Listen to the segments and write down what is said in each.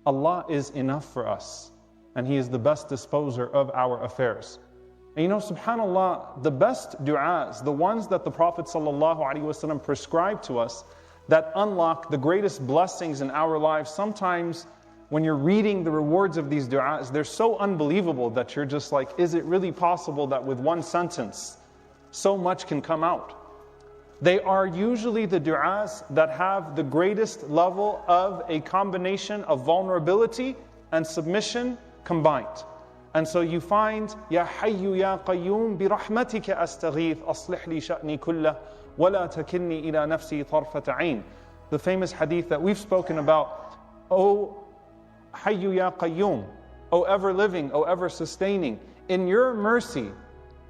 Allah is enough for us, and He is the best disposer of our affairs. And you know, subhanAllah, the best du'as, the ones that the Prophet ﷺ prescribed to us, that unlock the greatest blessings in our lives, sometimes when you're reading the rewards of these du'as, they're so unbelievable that you're just like, is it really possible that with one sentence, so much can come out? They are usually the du'as that have the greatest level of a combination of vulnerability and submission combined. And so you find, Ya Hayyu Ya Qayyum bi rahmatika astaghith aslih li sha'ni kullah wa la takilni ila nafsi tarfata ayn. The famous hadith that we've spoken about, O Hayyu Ya Qayyum, O ever living, O ever sustaining, in your mercy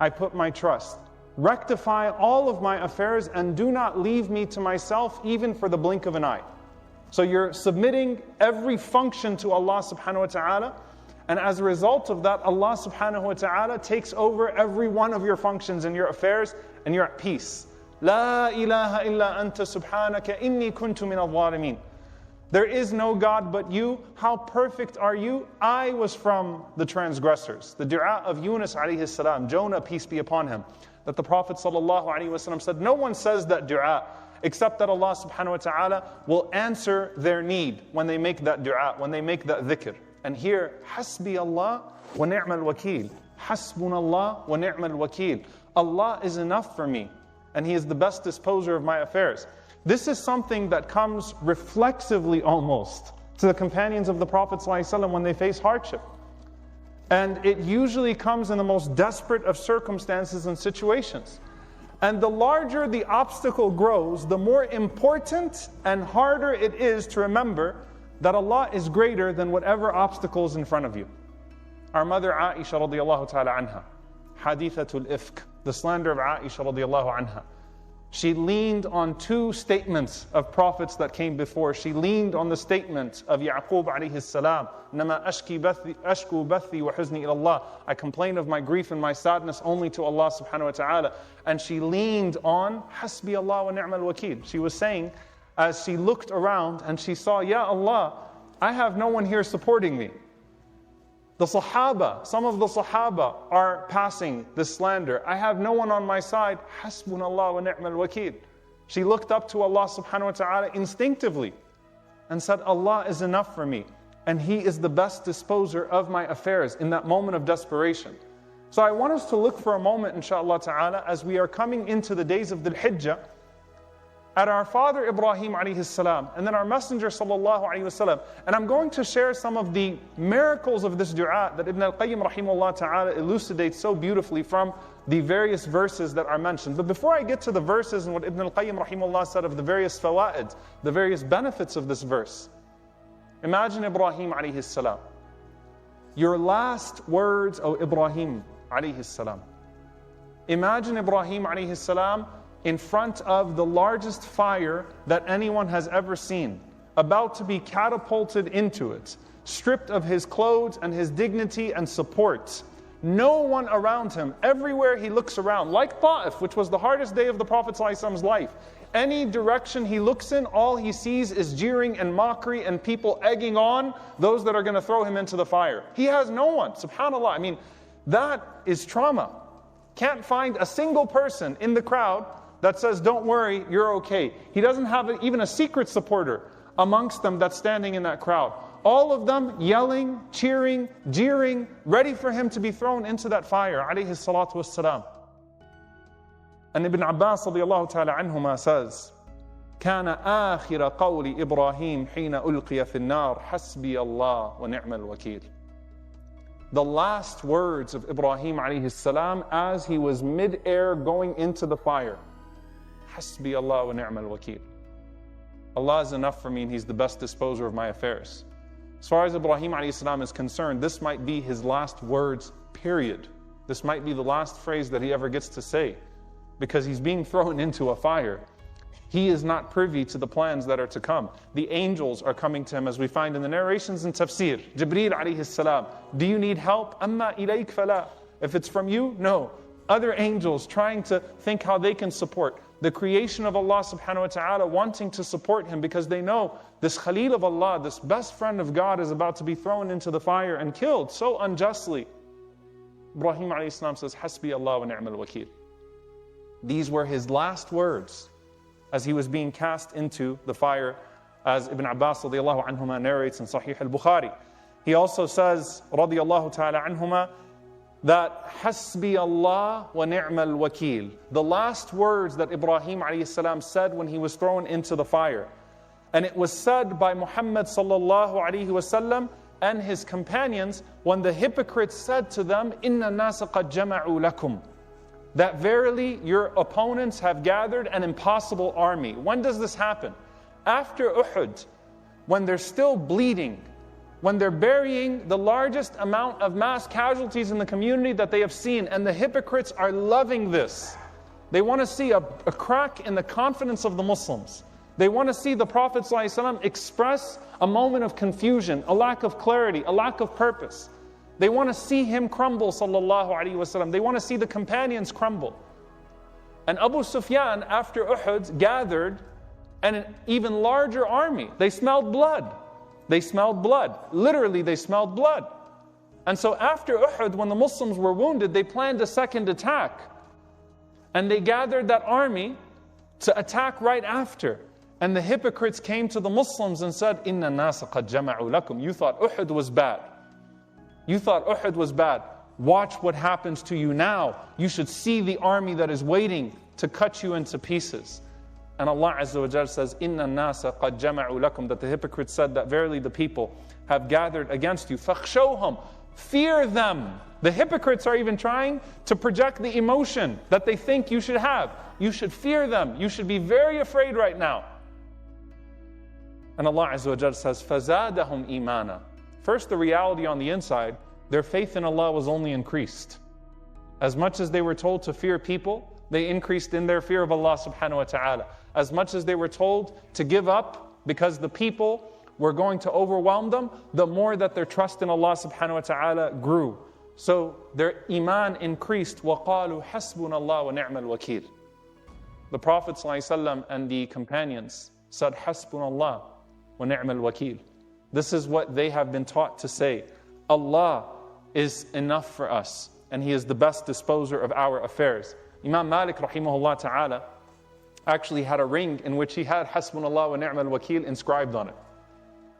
I put my trust. Rectify all of my affairs and do not leave me to myself even for the blink of an eye. So you're submitting every function to Allah subhanahu wa ta'ala, and as a result of that, Allah subhanahu wa ta'ala takes over every one of your functions and your affairs, and you're at peace. La ilaha illa anta subhanaka inni kuntu min al-zalimin. There is no God but you. How perfect are you? I was from the transgressors. The dua of Yunus alayhi salam, Jonah, peace be upon him, that the Prophet sallallahu alaihi wasallam said, no one says that dua except that Allah subhanahu wa ta'ala will answer their need when they make that dua, when they make that dhikr. And here, hasbi Allah wa ni'mal wakil. Hasbunallah wa ni'mal wakil. Allah is enough for me, and He is the best disposer of my affairs. This is something that comes reflexively almost to the companions of the Prophet ﷺ when they face hardship. And it usually comes in the most desperate of circumstances and situations. And the larger the obstacle grows, the more important and harder it is to remember that Allah is greater than whatever obstacle is in front of you. Our mother Aisha radiallahu ta'ala anha, hadithatul ifk, the slander of Aisha radiallahu anha. She leaned on two statements of prophets that came before. She leaned on the statement of Yaqub alayhi salam, Nama ashku bathi wa huzni ila Allah. I complain of my grief and my sadness only to Allah subhanahu wa ta'ala. And she leaned on hasbi Allah wa ni'mal wakil. She was saying, as she looked around and she saw, Ya Allah, I have no one here supporting me. The Sahaba, some of the Sahaba are passing this slander. I have no one on my side. Hasbunallah wa ni'mal wakil. She looked up to Allah subhanahu wa ta'ala instinctively and said, Allah is enough for me, and He is the best disposer of my affairs in that moment of desperation. So I want us to look for a moment, inshaAllah ta'ala, as we are coming into the days of Dhul Hijjah, at our father Ibrahim alayhi salam, and then our messenger sallallahu alayhi wasallam. And I'm going to share some of the miracles of this dua that Ibn al-Qayyim rahimahullah ta'ala elucidates so beautifully from the various verses that are mentioned. But before I get to the verses and what Ibn al-Qayyim rahimahullah said of the various fawaid, the various benefits of this verse, imagine Ibrahim alayhi salam. Your last words, O Ibrahim alayhi salam. Imagine Ibrahim alayhi salam in front of the largest fire that anyone has ever seen, about to be catapulted into it, stripped of his clothes and his dignity and support. No one around him, everywhere he looks around, like Ta'if, which was the hardest day of the Prophet ﷺ's life. Any direction he looks in, all he sees is jeering and mockery and people egging on those that are going to throw him into the fire. He has no one, subhanAllah. I mean, that is trauma. Can't find a single person in the crowd that says, don't worry, you're okay. He doesn't have even a secret supporter amongst them that's standing in that crowd. All of them yelling, cheering, jeering, ready for him to be thrown into that fire, alayhi salatu wassalam. And Ibn Abbas radiallahu ta'ala anhuma says, كان آخر قول إبراهيم حين ألقي في النار حسبي الله ونعم الوكيل. The last words of Ibrahim alayhi salam as he was mid-air going into the fire. Hasbi Allah wa ni'mal wakil. Allah is enough for me and He's the best disposer of my affairs. As far as Ibrahim alayhi salam is concerned, this might be his last words, period. This might be the last phrase that he ever gets to say, because he's being thrown into a fire. He is not privy to the plans that are to come. The angels are coming to him, as we find in the narrations in tafsir. Jibreel alayhi salam, do you need help? Amma ilayk fala. If it's from you, no. Other angels trying to think how they can support. the creation of Allah subhanahu wa ta'ala, wanting to support him because they know this Khalil of Allah, this best friend of God, is about to be thrown into the fire and killed so unjustly. Ibrahim alayhi salam says, Hasbi Allah wa ni'mal wakil. These were his last words as he was being cast into the fire, as Ibn Abbas radiallahu anhuma narrates in Sahih al-Bukhari. He also says, radiallahu ta'ala anhuma, that Hasbi Allah wa ni'mal wakil. The last words that Ibrahim alayhi salam said when he was thrown into the fire. And it was said by Muhammad sallallahu alayhi wasallam and his companions when the hypocrites said to them, Inna nasa qad jama'u lakum. That verily your opponents have gathered an impossible army. When does this happen? After Uhud, when they're still bleeding, when they're burying the largest amount of mass casualties in the community that they have seen, and the hypocrites are loving this. They want to see a crack in the confidence of the Muslims. They want to see the Prophet ﷺ express a moment of confusion, a lack of clarity, a lack of purpose. They want to see him crumble, sallallahu alaihi wasallam. They want to see the companions crumble. And Abu Sufyan, after Uhud, gathered an even larger army. They smelled blood. They smelled blood. Literally, they smelled blood. And so after Uhud, when the Muslims were wounded, they planned a second attack. And they gathered that army to attack right after. And the hypocrites came to the Muslims and said, Inna nasa qad jama'u lakum. You thought Uhud was bad. You thought Uhud was bad. Watch what happens to you now. You should see the army that is waiting to cut you into pieces. And Allah Azza wa Jal says, Inna nasa qad jama'u lakum. That the hypocrites said that verily the people have gathered against you. فَخْشَوْهُمْ. Fear them. The hypocrites are even trying to project the emotion that they think you should have. You should fear them. You should be very afraid right now. And Allah Azza wa Jal says, فَزَادَهُمْ إِيمَانًا. First, the reality on the inside, their faith in Allah was only increased. As much as they were told to fear people, they increased in their fear of Allah subhanahu wa ta'ala. As much as they were told to give up because the people were going to overwhelm them, the more that their trust in Allah subhanahu wa ta'ala grew. So their iman increased. وَقَالُوا حَسْبُنَ اللَّهُ وَنِعْمَ الْوَكِيلُ. The Prophet ﷺ and the companions said, حَسْبُنَ اللَّهُ وَنِعْمَ الْوَكِيلُ. This is what they have been taught to say. Allah is enough for us, and He is the best disposer of our affairs. Imam Malik rahimahullah ta'ala actually had a ring in which he had Hasbunallah wa ni'mal wakil inscribed on it.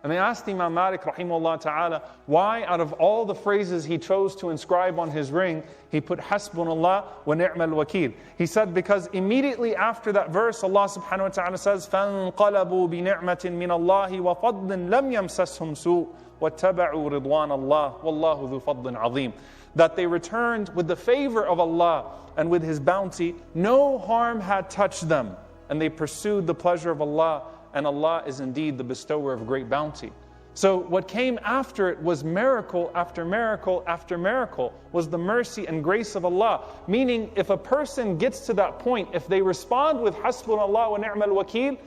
And they asked Imam Malik rahimahullah ta'ala why out of all the phrases he chose to inscribe on his ring, he put Hasbunallah wa ni'mal wakil. He said because immediately after that verse, Allah subhanahu wa ta'ala says, فَانْقَلَبُوا بِنِعْمَةٍ مِّنَ اللَّهِ وَفَضْلٍ لَمْ يَمْسَسْهُمْ سُوءٍ وَاتَّبَعُوا رِضْوَانَ اللَّهِ وَاللَّهُ ذُو فَضْلٍ عَظِيمٍ. That they returned with the favor of Allah and with His bounty, no harm had touched them, and they pursued the pleasure of Allah, and Allah is indeed the bestower of great bounty. So what came after it was miracle after miracle after miracle, was the mercy and grace of Allah. Meaning, if a person gets to that point, if they respond with Hasbunallah wa ni'mal wakil,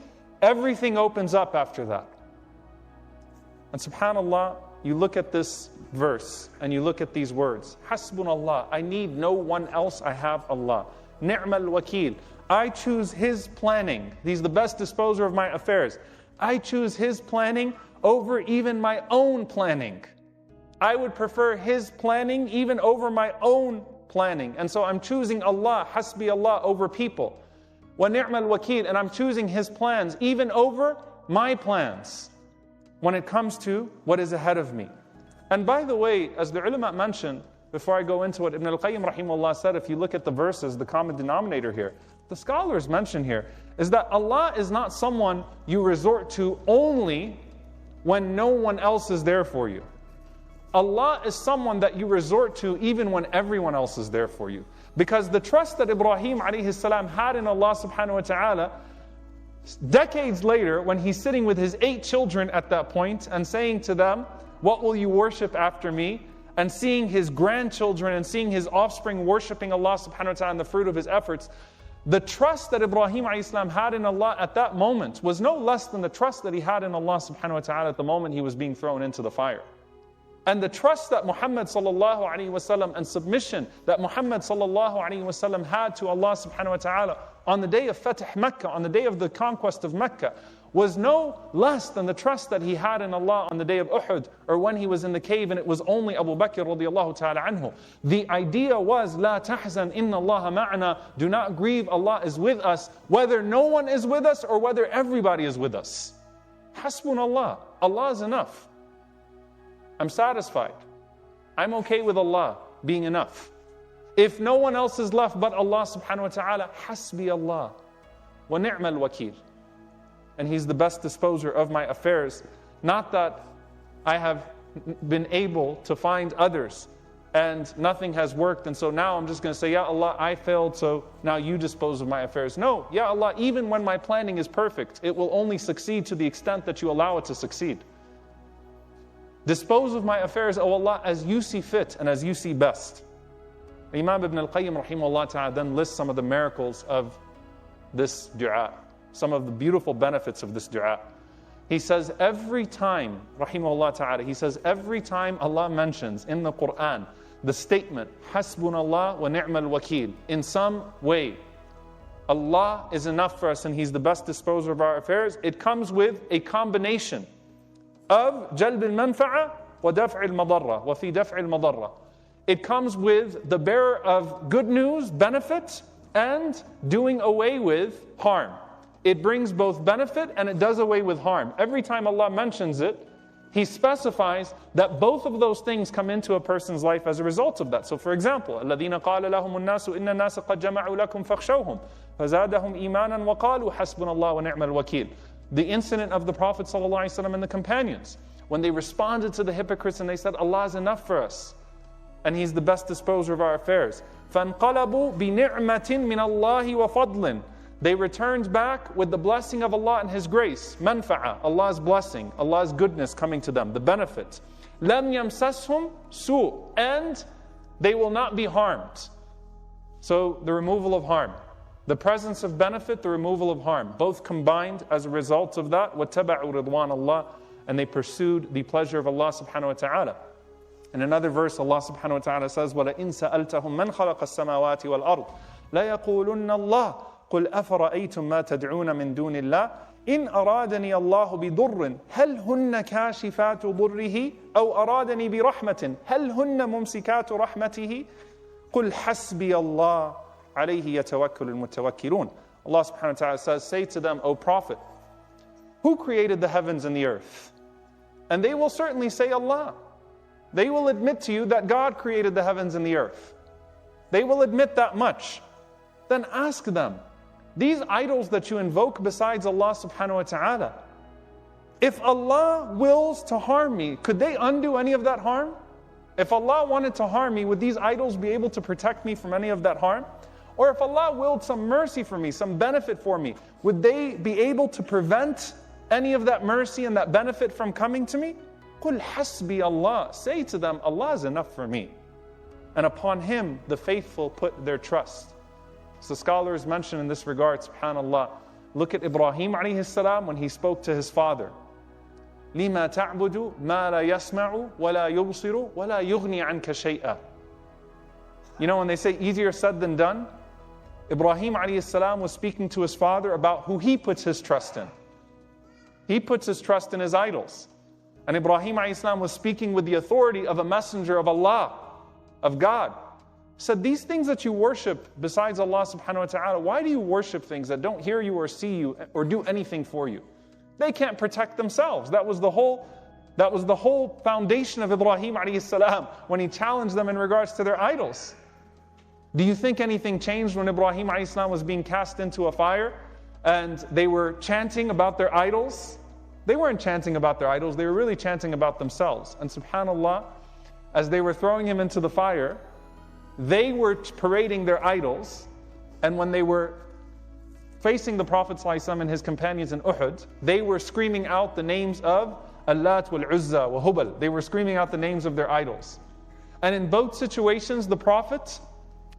everything opens up after that. And subhanAllah, you look at this verse and you look at these words. Hasbunallah, I need no one else, I have Allah. Ni'mal wakil, I choose His planning. He's the best disposer of my affairs. I choose His planning over even my own planning. I would prefer His planning even over my own planning. And so I'm choosing Allah, Hasbi Allah, over people. Wa ni'mal wakil, and I'm choosing His plans even over my plans when it comes to what is ahead of me. And by the way, as the ulama mentioned, before I go into what Ibn al-Qayyim rahimahullah said, if you look at the verses, the common denominator here, the scholars mention here, is that Allah is not someone you resort to only when no one else is there for you. Allah is someone that you resort to even when everyone else is there for you. Because the trust that Ibrahim alayhi salam had in Allah subhanahu wa ta'ala, decades later, when he's sitting with his 8 children at that point and saying to them, what will you worship after me? And seeing his grandchildren and seeing his offspring worshiping Allah subhanahu wa ta'ala and the fruit of his efforts, the trust that Ibrahim alayhi salam had in Allah at that moment was no less than the trust that he had in Allah subhanahu wa ta'ala at the moment he was being thrown into the fire. And the trust that Muhammad sallallahu alaihi wasallam and submission that Muhammad sallallahu alaihi wasallam had to Allah subhanahu wa ta'ala on the day of Fatih Mecca, on the day of the conquest of Mecca, was no less than the trust that he had in Allah on the day of Uhud, or when he was in the cave and it was only Abu Bakr radiallahu ta'ala anhu. The idea was, La tahzan inna Allah ma'ana, do not grieve, Allah is with us, whether no one is with us or whether everybody is with us. Hasbunallah, Allah is enough. I'm satisfied. I'm okay with Allah being enough. If no one else is left but Allah subhanahu wa ta'ala, hasbi Allah wa ni'mal wakil. And He's the best disposer of my affairs. Not that I have been able to find others and nothing has worked, and so now I'm just going to say, Ya Allah, I failed, so now you dispose of my affairs. No, Ya Allah, even when my planning is perfect, it will only succeed to the extent that you allow it to succeed. Dispose of my affairs, O Allah, as you see fit and as you see best. Imam Ibn al-Qayyim rahimahullah ta'ala then lists some of the miracles of this dua, some of the beautiful benefits of this dua. He says every time, rahimahullah ta'ala, he says every time Allah mentions in the Qur'an the statement, Hasbunallah wa ni'mal wakil, in some way, Allah is enough for us and He's the best disposer of our affairs, it comes with a combination of jalb al-manfa'a wa daf' al-madarra, wa fi daf' al-madarra. It comes with the bearer of good news, benefit, and doing away with harm. It brings both benefit and it does away with harm. Every time Allah mentions it, He specifies that both of those things come into a person's life as a result of that. So for example, الَّذِينَ قَالَ لَهُمُ النَّاسُ إِنَّ النَّاسَ قَدْ جَمَعُوا لَكُمْ فَاخْشَوْهُمْ فَزَادَهُمْ إِيمَانًا وَقَالُوا حَسْبُنَ اللَّهُ وَنِعْمَ الْوَكِيلُ. The incident of the Prophet ﷺ and the companions, when they responded to the hypocrites and they said, Allah is enough for us and He's the best disposer of our affairs. فَانْقَلَبُوا بِنِعْمَةٍ مِّنَ اللَّهِ وَفَضْلٍ. They returned back with the blessing of Allah and His grace. Manfa'a, Allah's blessing, Allah's goodness coming to them, the benefit. لَمْ يَمْسَسْهُمْ سُوء. And they will not be harmed. So the removal of harm. The presence of benefit, the removal of harm. Both combined as a result of that. وَاتَّبَعُوا رِضْوَانَ اللَّهِ. And they pursued the pleasure of Allah subhanahu wa ta'ala. In another verse, Allah subhanahu wa ta'ala says, وَلَئِن سَأَلْتَهُمْ مَنْ خَلَقَ السَّمَاوَاتِ وَالْأَرْضِ لَيَقُولُنَّ اللَّهِ قُلْ أَفَرَأَيْتُمْ مَا تَدْعُونَ مِن دُونِ اللَّهِ إِنْ أَرَادَنِي اللَّهُ بِضُرٍّ هَلْ هُنَّ كَاشِفَاتُ ضُرِّهِ أَوْ أَرَادَنِي بِرَحْمَةٍ هَلْ هُنَّ مُمْسِكَاتُ رَحْمَتِهِ قُلْ حَسْبِيَ اللَّهُ عَلَيْهِ يَتَوَكَّلُ الْمُتَوَكِّلُونَ. Allah subhanahu wa ta'ala says, say to them, O Prophet, who created the heavens and the earth? And they will certainly say Allah. They will admit to you that God created the heavens and the earth. They will admit that much. Then ask them, these idols that you invoke besides Allah subhanahu wa ta'ala, if Allah wills to harm me, could they undo any of that harm? If Allah wanted to harm me, would these idols be able to protect me from any of that harm? Or if Allah willed some mercy for me, some benefit for me, would they be able to prevent any of that mercy and that benefit from coming to me? قُلْ حَسْبِيَ اللَّهُ. Say to them, Allah is enough for me. And upon Him the faithful put their trust. So scholars mention in this regard, subhanallah, look at Ibrahim alayhi salam when he spoke to his father. لِمَا تَعْبُدُ مَا لَا يَسْمَعُ وَلَا يُبْصِرُ وَلَا يُغْنِي عَنْكَ شَيْئًا. You know, when they say easier said than done, Ibrahim alayhi salam was speaking to his father about who he puts his trust in. He puts his trust in his idols. And Ibrahim alayhi salam was speaking with the authority of a messenger of Allah, of God. He said, these things that you worship besides Allah subhanahu wa ta'ala, why do you worship things that don't hear you or see you or do anything for you? They can't protect themselves. That was the whole foundation of Ibrahim alayhi salam when he challenged them in regards to their idols. Do you think anything changed when Ibrahim alayhi salam was being cast into a fire and they were chanting about their idols? They weren't chanting about their idols, they were really chanting about themselves. And subhanallah, as they were throwing him into the fire, they were parading their idols, and when they were facing the Prophet ﷺ and his companions in Uhud, they were screaming out the names of Allat wal Uzza wa Hubal. They were screaming out the names of their idols. And in both situations, the Prophet,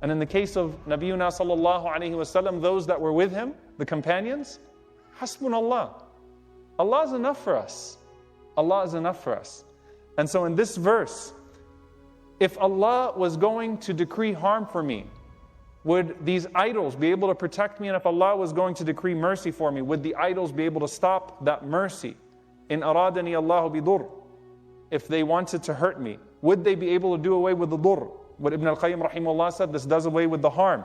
and in the case of Nabiyuna sallallahu alayhi wasallam, those that were with him, the companions, Hasbunallah. Allah is enough for us. Allah is enough for us. And so in this verse, if Allah was going to decree harm for me, Would these idols be able to protect me? And if Allah was going to decree mercy for me, would the idols be able to stop that mercy? In aradani Allahu bidur. If they wanted to hurt me, would they be able to do away with the dur? What Ibn al-Qayyim rahimahullah said, this does away with the harm.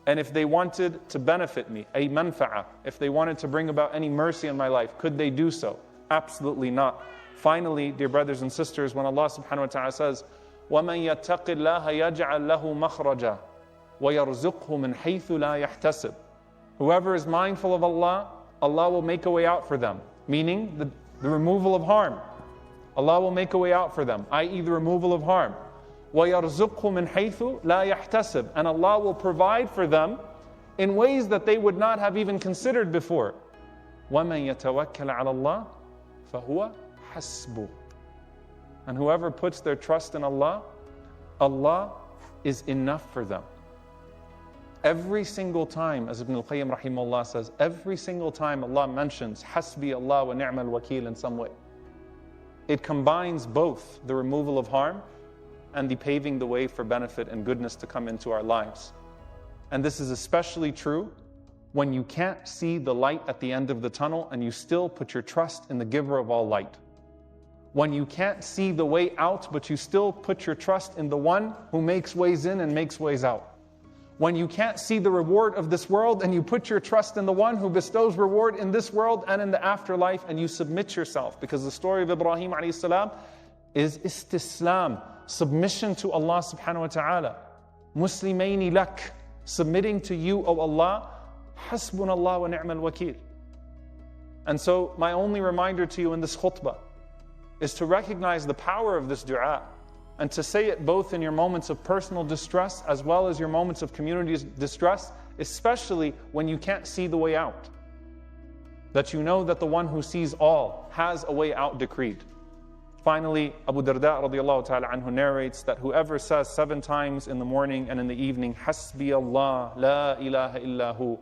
And if they wanted to benefit me, a manfa'a, if they wanted to bring about any mercy in my life, could they do so? Absolutely not. Finally, dear brothers and sisters, when Allah subhanahu wa ta'ala says, وَمَنْ يَتَّقِ اللَّهَ يَجْعَلْ لَهُ مَخْرَجًا وَيَرْزُقْهُ مِنْ حَيْثُ لَا يَحْتَسِبُ. Whoever is mindful of Allah, Allah will make a way out for them. Meaning the removal of harm. Allah will make a way out for them, i.e. the removal of harm. وَيَرْزُقْهُ مِنْ حَيْثُ لَا يَحْتَسِبُ. And Allah will provide for them in ways that they would not have even considered before. وَمَنْ يَتَوَكَّلَ عَلَى اللَّهِ فَهُوَ حَسْبُهُ. And whoever puts their trust in Allah, Allah is enough for them. Every single time, as Ibn al-Qayyim rahimahullah says, every single time Allah mentions Hasbi Allah wa ni'mal wakeel in some way, it combines both the removal of harm and the paving the way for benefit and goodness to come into our lives. And this is especially true when you can't see the light at the end of the tunnel and you still put your trust in the giver of all light. When you can't see the way out, but you still put your trust in the one who makes ways in and makes ways out. When you can't see the reward of this world and you put your trust in the one who bestows reward in this world and in the afterlife, and you submit yourself. Because the story of Ibrahim alayhi salam is istislam, submission to Allah subhanahu wa ta'ala. Muslimayni lak, submitting to you, O Allah, hasbunallah wa ni'mal wakeel. And so my only reminder to you in this khutbah is to recognize the power of this dua, and to say it both in your moments of personal distress as well as your moments of community distress, especially when you can't see the way out. That you know that the one who sees all has a way out decreed. Finally, Abu Darda radiallahu ta'ala anhu narrates that whoever says 7 times in the morning and in the evening, Hasbi Allah, la ilaha illahu,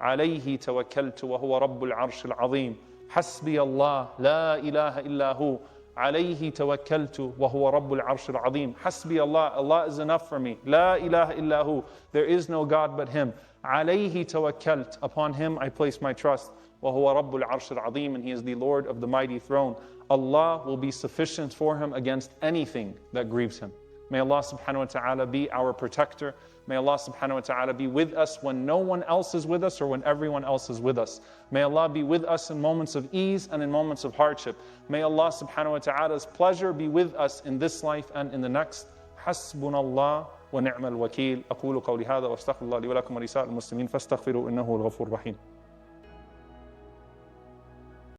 alayhi tawakkaltu wa huwa rabbul arshil azim. Hasbi Allah, la ilaha illahu, alayhi tawakkaltu wa huwa rabbul arshil azim. Hasbi Allah, Allah is enough for me. La ilaha illahu, there is no God but Him. Alayhi tawakkalt, upon Him I place my trust. Wa huwa rabbul arshil azim, and He is the Lord of the mighty throne. Allah will be sufficient for him against anything that grieves him. May Allah subhanahu wa ta'ala be our protector. May Allah subhanahu wa ta'ala be with us when no one else is with us or when everyone else is with us. May Allah be with us in moments of ease and in moments of hardship. May Allah subhanahu wa ta'ala's pleasure be with us in this life and in the next. Hasbunallah wa ni'mal wakeel. أقول قولي هذا وأستغفر الله لي ولكم ولسائر المسلمين فاستغفروا إنه الغفور الرحيم.